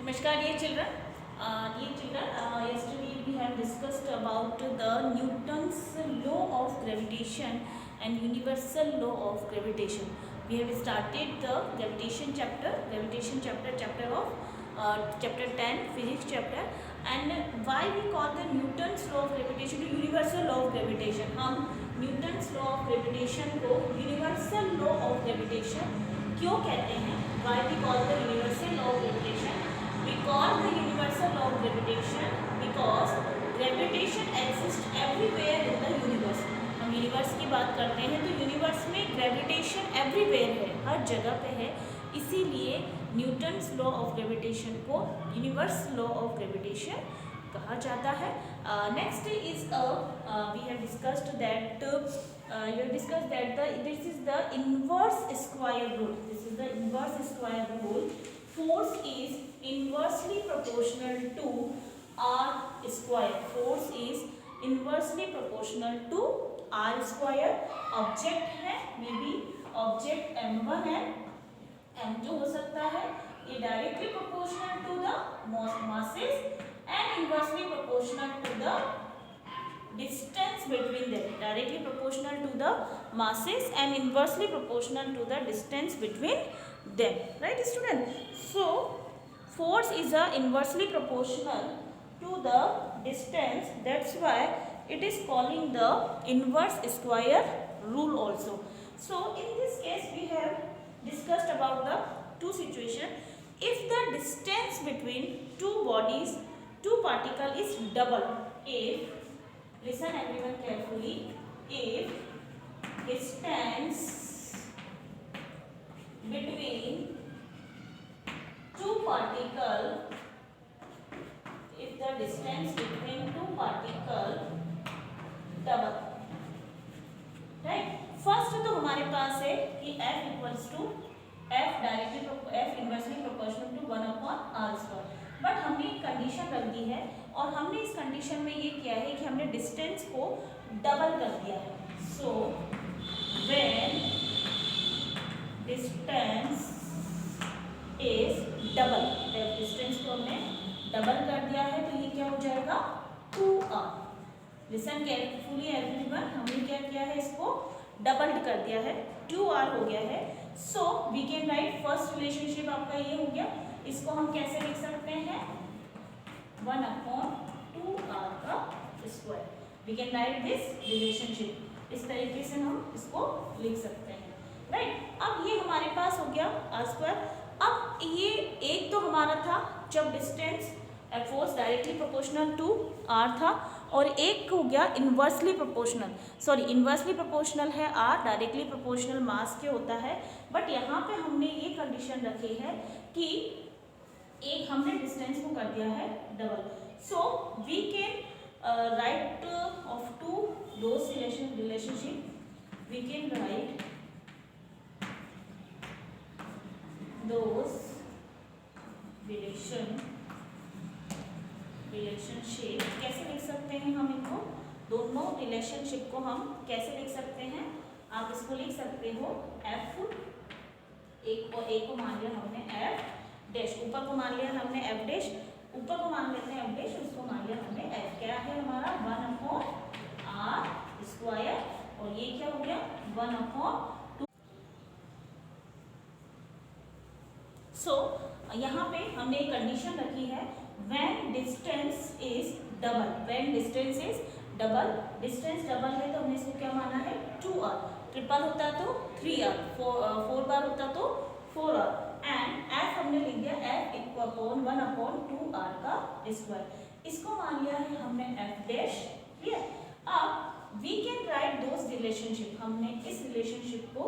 Namaskar, dear children. Yesterday we have discussed about the Newton's law of gravitation and universal law of gravitation. We have started the gravitation chapter of chapter 10, physics chapter. And why we call the Newton's law of gravitation to universal law of gravitation? हम Newton's law of gravitation को universal law of gravitation क्यों कहते हैं? Why we call the universal law of gravitation? We call the universal law of gravitation because gravitation exists everywhere in the universe. हम universe की बात करते हैं तो यूनिवर्स में ग्रेविटेशन एवरीवेयर है, हर जगह पे है. इसीलिए न्यूटन्स लॉ ऑफ ग्रेविटेशन को यूनिवर्स लॉ ऑफ ग्रेविटेशन कहा जाता है. Next is we have discussed that this is the inverse square rule. This is the inverse square rule. Force is inversely proportional to r square. Force is inversely proportional to r square. Object है, may be object m1 है, m2 हो सकता है. ये directly proportional to the masses and inversely proportional to the distance between them. Directly proportional to the masses and inversely proportional to the distance between them. Right, student? So force is inversely proportional to the distance. That's why it is calling the inverse square rule also. So in this case we have discussed about the two situations. If the distance between two bodies, two particles is double, if, listen everyone carefully, if distance between two particle, if the distance between two particle double, right? First तो हमारे पास है कि F equals to F inversely proportional to 1/r². But हमने एक condition रख दी है और हमने इस कंडीशन में ये किया है कि हमने डिस्टेंस को डबल कर दिया है. So when distance is double, distance को हमने डबल कर दिया है तो ये क्या हो जाएगा 2r. लिसन केयरफुली एवरीवन, हमने क्या किया है, इसको डबल कर दिया है, 2r हो गया है. So we can write first relationship आपका ये हो गया. इसको हम कैसे लिख सकते हैं, 1/2r का square. We can write this relationship. इस तरीके से हम इसको लिख सकते हैं. राइट, अब ये हमारे पास हो गया r². अब ये एक तो हमारा था जब distance force directly proportional to r था, और एक हो गया इन्वर्सली प्रोपोर्शनल. इन्वर्सली प्रोपोर्शनल है r, डायरेक्टली प्रोपोर्शनल मास के होता है. बट यहाँ पे हमने ये कंडीशन रखी है कि एक हमने डिस्टेंस को कर दिया है double. So we can write of two those relationship, we can write those relationship. कैसे लिख सकते हैं हम इनको, दोनों रिलेशनशिप को हम कैसे लिख सकते हैं? आप इसको लिख सकते हो f, एक को मान लिया हमने f डैश, ऊपर को मान लिया हमने f डैश, ऊपर को मान लेते हैं f डैश, उसको मान लिया हमने f. क्या है हमारा 1/r², और ये क्या हो गया 1/2. सो यहाँ पे हमने एक कंडीशन रखी है, when distance is double. when distance is double, distance double है तो हमने इसको क्या माना है 2r. ट्रिपल होता तो 3r, 4 बार होता तो 4r. एंड f हमने लिख दिया f इक्वल 1/2r का स्क्वायर. इसको मान लिया है हमने f डैश. क्लियर? अब we can write those relationship. हमने इस रिलेशनशिप को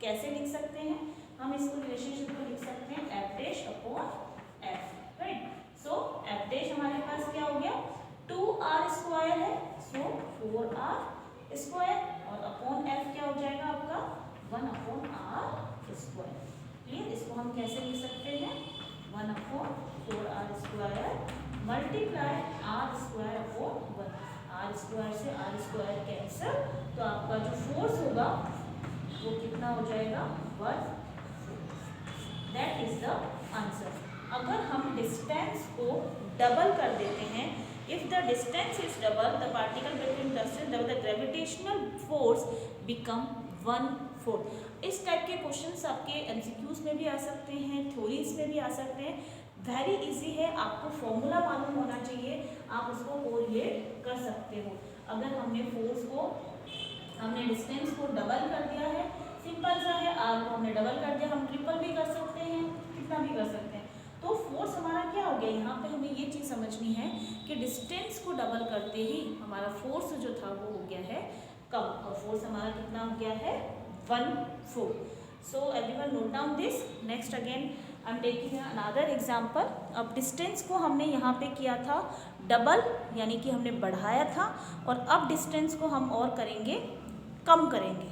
कैसे लिख सकते हैं? हम इसको रिलेशनशिप को लिख सकते हैं f dash upon f. Right, so f dash हमारे पास क्या हो गया 2r² है, सो 4r², और अपॉन f क्या हो जाएगा आपका 1/r². क्लियर? इसको हम कैसे लिख सकते हैं 1/4r² multiply r² upon 1. r² से r² कैंसिल, तो आपका जो फोर्स होगा वो कितना हो जाएगा 1. That is the answer. अगर हम डिस्टेंस को डबल कर देते हैं, if the distance is double the particle between the gravitational force become 1/4। इस टाइप के क्वेश्चंस आपके एमसीक्यूज में भी आ सकते हैं, थ्योरीज में भी आ सकते हैं। वेरी इजी है, आपको फॉर्मूला मालूम होना चाहिए, आप उसको कोरिलेट कर सकते हो। अगर हमने फोर्स को, हमने डिस्टेंस को डबल कर दिया है, सिंपल सा है, आर को हमने डबल कर दिया, हम ट्रिपल भी कर सकते हैं, कितना भी कर सकते हैं। तो फोर्स हमारा क्या हो गया, यहाँ पे हमें ये चीज़ समझनी है कि डिस्टेंस को डबल करते ही हमारा फोर्स जो था वो हो गया है कम, और फोर्स हमारा कितना हो गया है 1/4। So everyone note down this. Next again I am taking another example. अब डिस्टेंस को हमने यहाँ पे किया था डबल, यानी कि हमने बढ़ाया था, और अब डिस्टेंस को हम और करेंगे, कम करेंगे,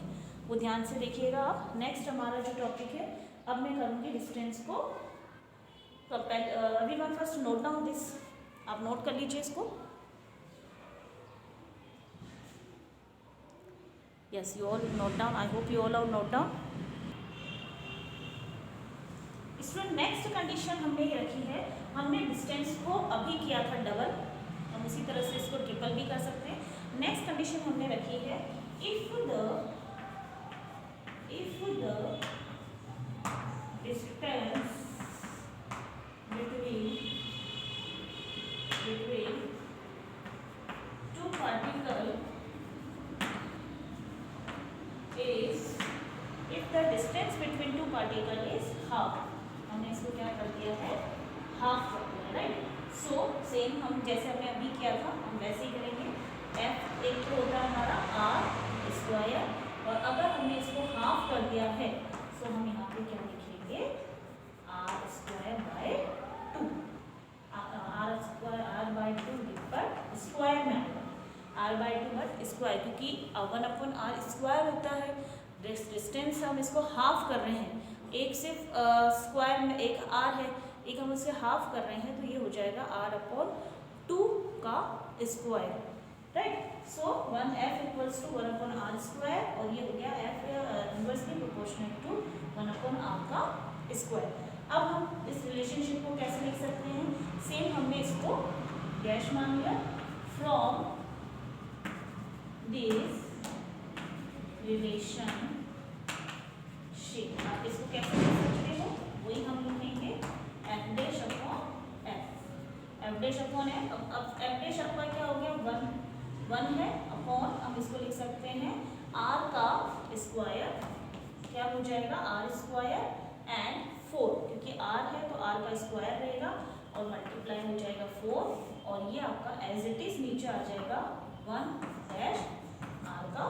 वो ध्यान से देखिएगा आप। नेक्स्ट हमारा जो टॉपिक है, अब मैं करूँगी डिस्टेंस को everyone first note down this, आप नोट कर लीजिए इसको। Yes, you all note down, I hope you all are note down. Student next condition हमने ये रखी है, हमने डिस्टेंस को अभी किया था डबल, हम उसी तरह से इसको ट्रिपल भी कर सकते हैं। नेक्स्ट कंडीशन हमने रखी है, if the distance between two particle is, if the distance between two particle is half, हमने इसको क्या कर दिया है, हाफ कर दिया, राइट। सो सेम हम जैसे हमने अभी किया था हम वैसे ही करेंगे। एफ एक तो होता है हमारा आर स्क्वायर, और अगर हमने इसको हाफ कर दिया है तो हम यहाँ पे क्या लिखेंगे, R square by 2, R square R by 2 पर स्क्वायर में आएगा, आर बाय 2 बट स्क्वायर, क्योंकि 1/r स्क्वायर होता है। डिस्टेंस हम इसको हाफ कर रहे हैं, एक सिर्फ स्क्वायर में एक आर है, एक हम उसे हाफ कर रहे हैं, तो ये हो जाएगा r/2 का square, right. So 1f equals to 1/r square, और ये हो गया f inversely proportional to 1/r का स्क्वायर। अब हम इस रिलेशनशिप को कैसे लिख सकते हैं, सेम हमने इसको डैश मान लिया, फ्रॉम दिस रिलेशनशिप, आप इसको कैसे लिख सकते हो, वही हम लिखेंगे f dash upon f, f dash upon f। अब f डैश आपका क्या हो गया, 1 है, अपॉन हम इसको लिख सकते हैं r का स्क्वायर, क्या हो जाएगा r स्क्वायर एंड 4, क्योंकि r है तो r का स्क्वायर रहेगा और मल्टीप्लाई हो जाएगा 4, और ये आपका एज इट इज नीचे आ जाएगा 1 डैश r का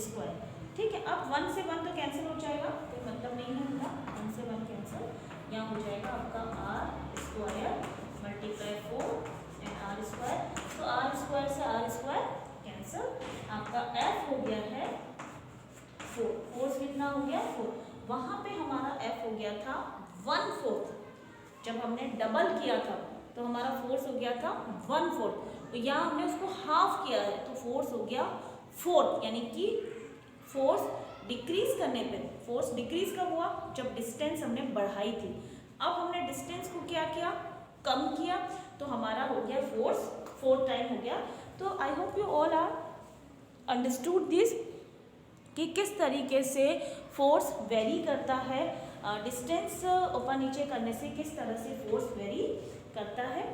स्क्वायर, ठीक है। अब 1 से 1 तो कैंसिल हो जाएगा, कोई मतलब नहीं है उनका, 1 से 1 कैंसिल, यहाँ हो जाएगा आपका r square multiply 4 and r square, तो r स्क्वायर से r स्क्वायर कैंसिल, आपका f हो गया है 4, फोर्स कितना हो गया 4, वहाँ पे हमारा f हो गया था 1/4, जब हमने डबल किया था तो हमारा फोर्स हो गया था 1/4, तो यहाँ हमने उसको हाफ किया है तो फोर्स हो गया 4, यानी कि फोर्स डिक्रीज करने पे, फोर्स डिक्रीज कब हुआ, जब डिस्टेंस हमने बढ़ाई थी। अब हमने डिस्टेंस को क्या किया, कम किया, तो हमारा हो गया फोर्स 4 टाइम हो गया। तो I hope you all are understood this कि किस तरीके से फोर्स वेरी करता है, डिस्टेंस ऊपर नीचे करने से किस तरह से फोर्स वेरी करता है।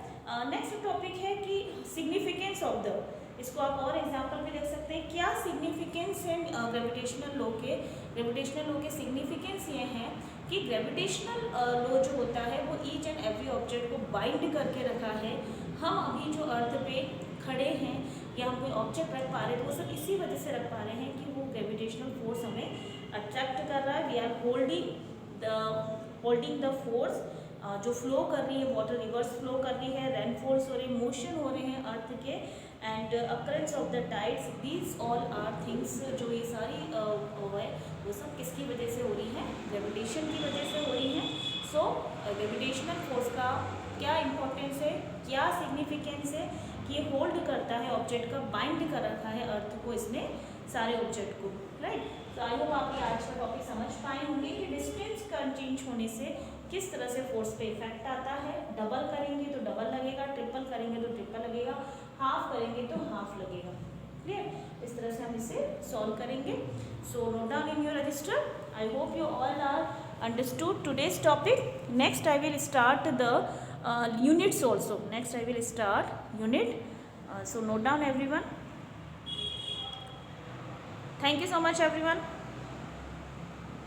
नेक्स्ट टॉपिक है कि सिग्निफिकेंस ऑफ द, इसको आप और एग्जांपल में देख सकते हैं, क्या सिग्निफिकेंस है ग्रेविटेशनल लॉ के। ग्रेविटेशनल लॉ के सिग्निफिकेंस ये हैं कि ग्रेविटेशनल लॉ जो होता है वो ईच एंड एवरी ऑब्जेक्ट को बाइंड करके रखा है। हम अभी जो अर्थ पे खड़े हैं या हम कोई ऑब्जेक्ट रख पा रहे हैं तो वो सब इसी वजह से रख पा रहे हैं कि वो ग्रेविटेशनल फोर्स हमें अट्रैक्ट कर रहा है। We are holding the force जो फ्लो कर रही है, वाटर रिवर्स फ्लो कर रही है, रेनफॉल्स हो रही है, मोशन हो रहे हैं अर्थ के, and occurrence of the tides, these all are things, जो ये सारी है वो सब किसकी वजह से हो रही है, ग्रेविटेशन की वजह से हो रही है। सो ग्रेविटेशनल फोर्स का क्या इम्पोर्टेंस है, क्या सिग्निफिकेंस है कि ये होल्ड करता है ऑब्जेक्ट का, बाइंड कर रखा है अर्थ को इसने, सारे ऑब्जेक्ट को, राइट। तो आई होप आप ये आज का टॉपिक समझ पाए होंगे कि डिस्टेंस चेंज होने से किस तरह से फोर्स पे इफेक्ट आता है। डबल करेंगे तो डबल लगेगा, ट्रिपल करेंगे तो ट्रिपल लगेगा, हाफ करेंगे तो हाफ लगेगा। क्लियर? इस तरह से हम इसे सॉल्व करेंगे। So note down in your register. I hope you all are understood today's topic. Next I will start the units also. Next I will start unit. So note down everyone. Thank you so much everyone.